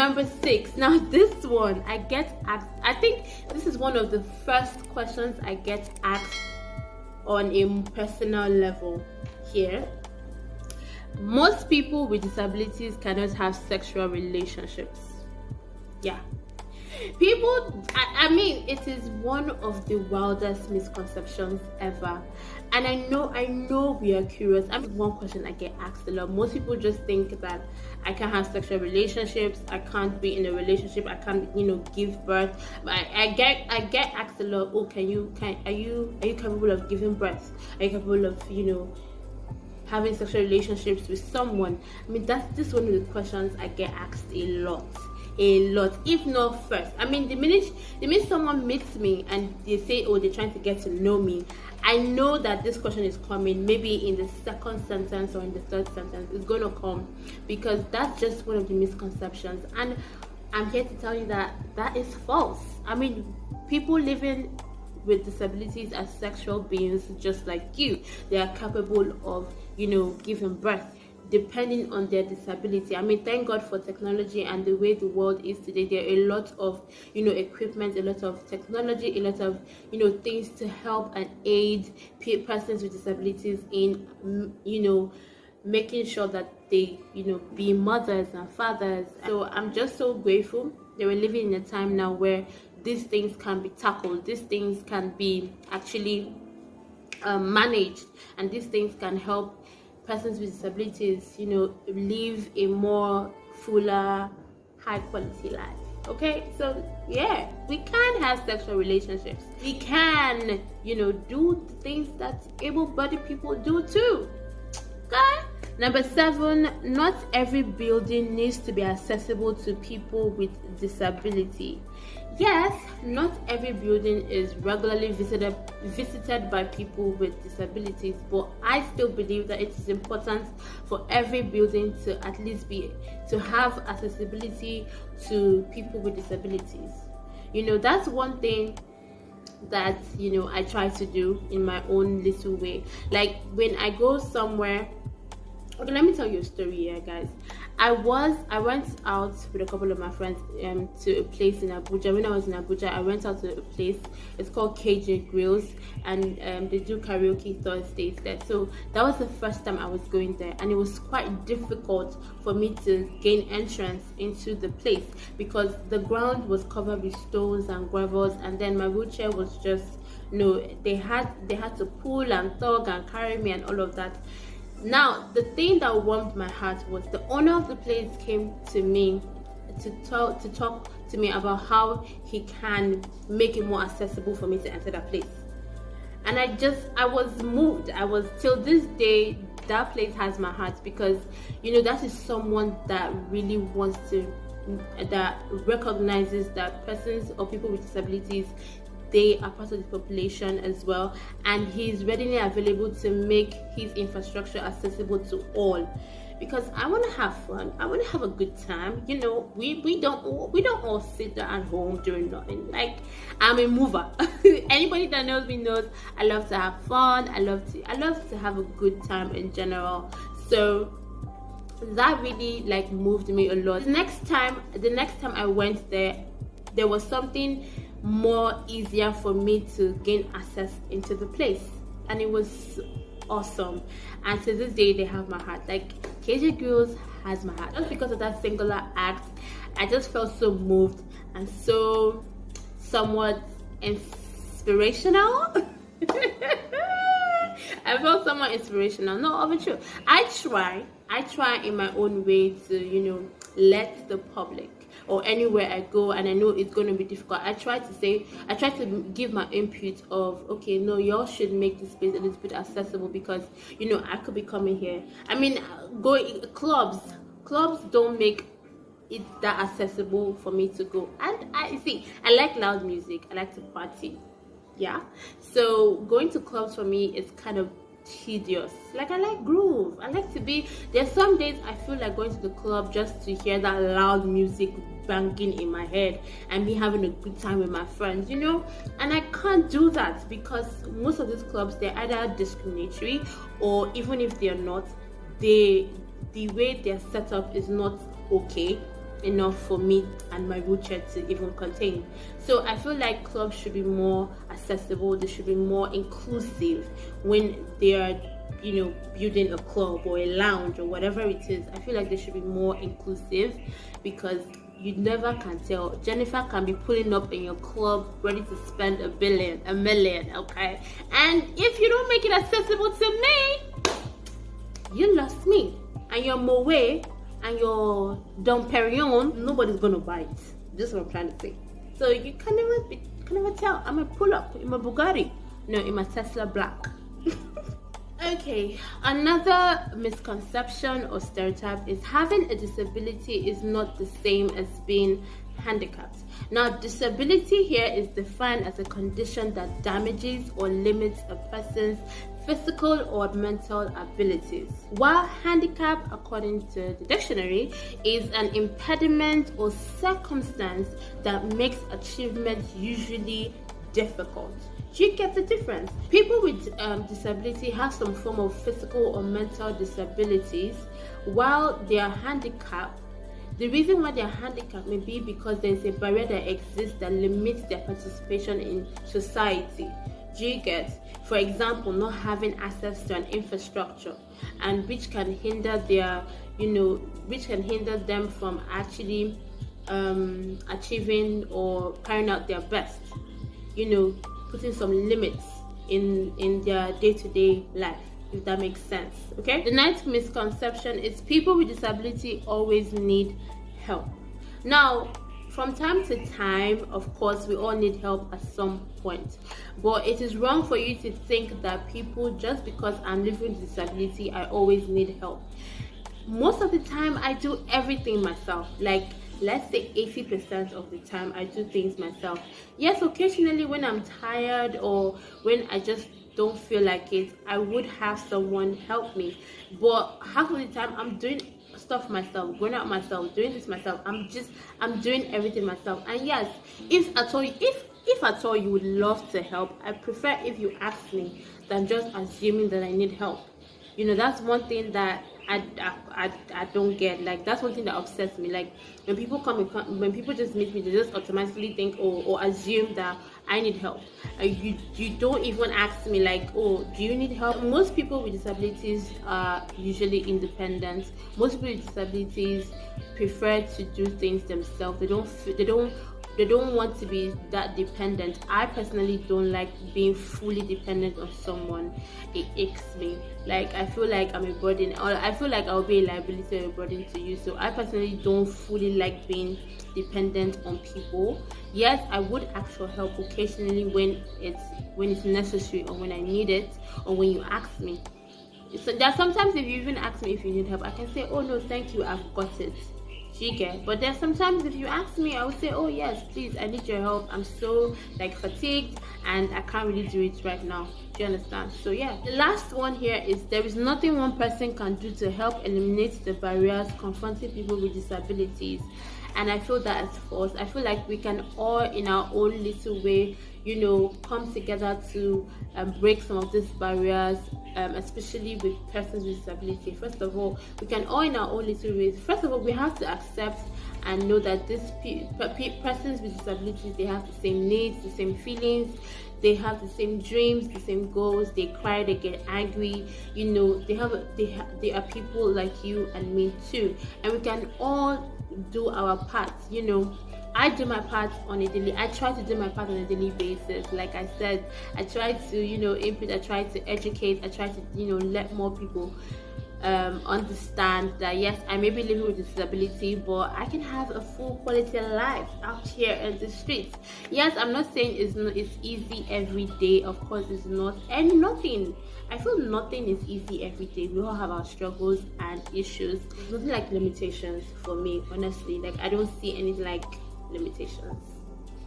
Number 6. Now this one I get asked. I think this is one of the first questions I get asked on a personal level here. Most people with disabilities cannot have sexual relationships. Yeah. People, I mean, it is one of the wildest misconceptions ever. And I know we are curious. I mean, one question I get asked a lot. Most people just think that I can't have sexual relationships, I can't be in a relationship, I can't, give birth. But I get asked a lot, oh, are you capable of giving birth? Are you capable of, having sexual relationships with someone? I mean, this one of the questions I get asked a lot, if not first. I mean, the minute someone meets me and they say, oh, they're trying to get to know me, I know that this question is coming. Maybe in the second sentence or in the third sentence, it's going to come, because that's just one of the misconceptions. And I'm here to tell you that is false. I mean, people living with disabilities are sexual beings just like you. They are capable of, giving birth, depending on their disability. I mean, thank God for technology and the way the world is today. There are a lot of, equipment, a lot of technology, a lot of, things to help and aid persons with disabilities in, making sure that they, be mothers and fathers. So I'm just so grateful that we're living in a time now where these things can be tackled, these things can be actually managed, and these things can help persons with disabilities, live a more fuller, high quality life. Okay, so yeah, we can have sexual relationships. We can, do things that able-bodied people do too. Okay. Number 7, not every building needs to be accessible to people with disability. Yes, not every building is regularly visited by people with disabilities, but I still believe that it is important for every building to at least have accessibility to people with disabilities. That's one thing that I try to do in my own little way. Like when I go somewhere. Okay, let me tell you a story here, guys. I went out with a couple of my friends to a place in Abuja. When I was in Abuja, I went out to a place. It's called KJ Grills, and they do karaoke Thursdays there. So that was the first time I was going there, and it was quite difficult for me to gain entrance into the place because the ground was covered with stones and gravels, and then my wheelchair was just they had to pull and tug and carry me and all of that. Now, the thing that warmed my heart was the owner of the place came to me to talk to me about how he can make it more accessible for me to enter that place. And I was moved. Till this day, that place has my heart, because that is someone that really wants to, that recognizes that persons or people with disabilities, they are part of the population as well, and he's readily available to make his infrastructure accessible to all. Because I want to have fun, I want to have a good time. We don't all sit there at home doing nothing. Like, I'm a mover. Anybody that knows me knows I love to have fun. I love to have a good time in general. So that really moved me a lot. The next time I went there was something more easier for me to gain access into the place, and it was awesome. And to this day, they have my heart. KJ Girls has my heart. Just because of that singular act, I just felt so moved and so somewhat inspirational. I felt somewhat inspirational. No, of it true. I try in my own way to let the public, or anywhere I go and I know it's going to be difficult, I try to give my input of, okay, no, y'all should make this space a little bit accessible, because I could be coming here. I mean, clubs don't make it that accessible for me to go. And I like loud music, I like to party, yeah. So going to clubs for me is kind of tedious. I like groove. I like to be there's some days I feel like going to the club just to hear that loud music banging in my head and me having a good time with my friends, and I can't do that because most of these clubs, they're either discriminatory, or even if they're not, the way they're set up is not okay. enough for me and my wheelchair to even contain. So I feel like clubs should be more accessible, they should be more inclusive when they are, you know, building a club or a lounge or whatever it is. I feel like they should be more inclusive, because you never can tell. Jennifer can be pulling up in your club ready to spend a million, okay? And if you don't make it accessible to me, you lost me. And your Moe and your Dom Perignon, nobody's gonna buy it. This is what I'm trying to say. So you can never tell. I'm gonna pull up in my Bugatti, no, in my Tesla Black. Okay, another misconception or stereotype is having a disability is not the same as being handicapped. Now, disability here is defined as a condition that damages or limits a person's physical or mental abilities, while handicap, according to the dictionary, is an impediment or circumstance that makes achievement usually difficult. Do you get the difference? People with disability have some form of physical or mental disabilities, while they are handicapped. The reason why they are handicapped may be because there is a barrier that exists that limits their participation in society. Do you get? For example, not having access to an infrastructure, and which can hinder their, which can hinder them from actually achieving or carrying out their best. Putting some limits in their day-to-day life, if that makes sense. Okay, the next misconception is people with disability always need help. Now, from time to time, of course, we all need help at some point, but it is wrong for you to think that people, just because I'm living with disability, I always need help. Most of the time I do everything myself. Like, let's say 80% of the time I do things myself. Yes, occasionally when I'm tired or when I just don't feel like it, I would have someone help me, but half of the time I'm doing stuff myself, going out myself, doing this myself. I'm doing everything myself. And yes, if at all you would love to help, I prefer if you ask me than just assuming that I need help. That's one thing that I don't get. Like, that's one thing that upsets me. Like, when people when people just meet me, they just automatically think or assume that I need help. You don't even ask me like, oh, do you need help? Most people with disabilities are usually independent. Most people with disabilities prefer to do things themselves. They don't want to be that dependent. I personally don't like being fully dependent on someone. It aches me. Like, I feel like I'm a burden, or I feel like I'll be a liability or a burden to you. So I personally don't fully like being dependent on people. Yes, I would ask for help occasionally when it's necessary, or when I need it, or when you ask me. So that sometimes if you even ask me if you need help, I can say, oh no, thank you, I've got it. But then sometimes if you ask me, I would say, oh yes, please, I need your help. I'm so fatigued and I can't really do it right now. Do you understand? So yeah, the last one here is there is nothing one person can do to help eliminate the barriers confronting people with disabilities. And I feel that is false. I feel like we can all, in our own little way, come together to break some of these barriers, especially with persons with disability. First of all, we can all, in our own little ways, first of all, we have to accept and know that these persons with disabilities, they have the same needs, the same feelings, they have the same dreams, the same goals. They cry, they get angry. They are people like you and me too, and we can all do our part. I do my part on a daily. I try to do my part on a daily basis. Like I said, I try to input. I try to educate. I try to let more people understand that yes, I may be living with disability, but I can have a full quality life out here in the streets. Yes, I'm not saying it's easy every day. Of course it's not, and nothing, I feel nothing is easy every day. We all have our struggles and issues. There's nothing like limitations for me, honestly. Like, I don't see anything like limitations.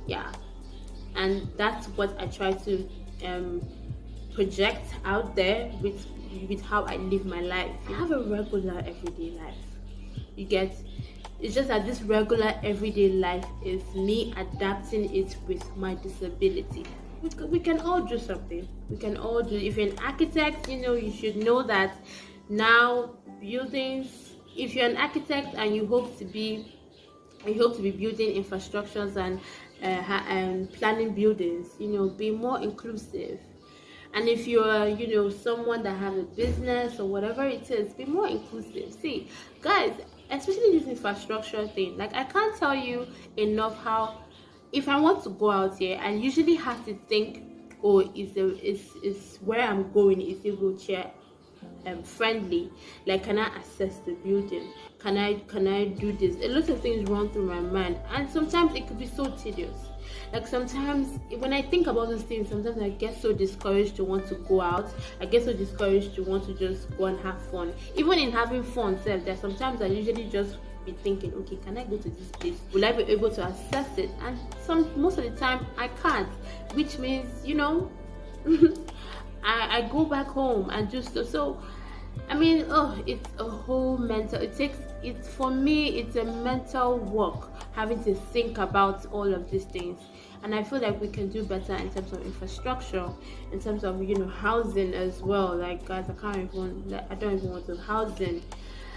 Yeah, and that's what I try to project out there with how I live my life. I have a regular everyday life. You get? It's just that this regular everyday life is me adapting it with my disability. We can all do something. We can all do. If you're an architect, you should know that now buildings. If you're an architect and you hope to be I hope to be building infrastructures and planning buildings. Be more inclusive. And if you're, someone that has a business or whatever it is, be more inclusive. See, guys, especially this infrastructure thing, like, I can't tell you enough how, if I want to go out here, I usually have to think, oh, is where I'm going, is it wheelchair friendly? Like, can I access the building? Can I do this? A lot of things run through my mind, and sometimes it could be so tedious. Like, sometimes when I think about those things, sometimes I get so discouraged to want to go out. I get so discouraged to want to just go and have fun. Even in having fun self, there sometimes I usually just be thinking, okay, can I go to this place? Will I be able to access it? And most of the time I can't, which means, I go back home and just so I mean, it's a whole mental, for me, it's a mental work, having to think about all of these things. And I feel like we can do better in terms of infrastructure, in terms of, housing as well. Like, guys, I don't even want to housing.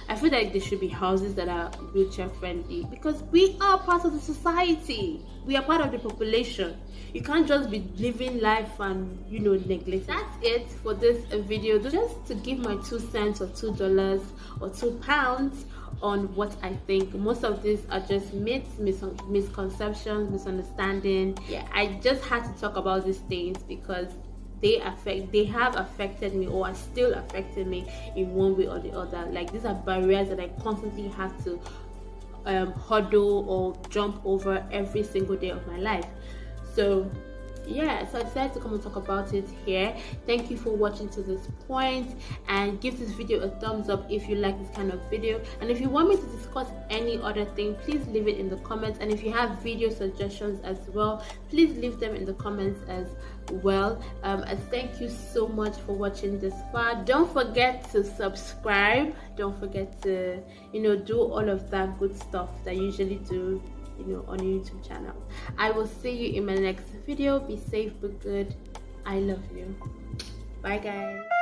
I feel like there should be houses that are wheelchair friendly, because we are part of the society. We are part of the population. You can't just be living life and neglect. That's it for this video. Just to give my 2 cents or $2 or £2 on what I think. Most of these are just myths, misconceptions, misunderstanding. Yeah, I just had to talk about these things because they have affected me, or are still affecting me in one way or the other. Like, these are barriers that I constantly have to hurdle or jump over every single day of my life. So yeah, so I decided to come and talk about it here. Thank you for watching to this point, and give this video a thumbs up if you like this kind of video. And if you want me to discuss any other thing, please leave it in the comments. And if you have video suggestions as well, please leave them in the comments as well. And thank you so much for watching this far. Don't forget to subscribe. Don't forget to do all of that good stuff that I usually do on your YouTube channel. I will see you in my next video. Be safe, be good. I love you. Bye, guys.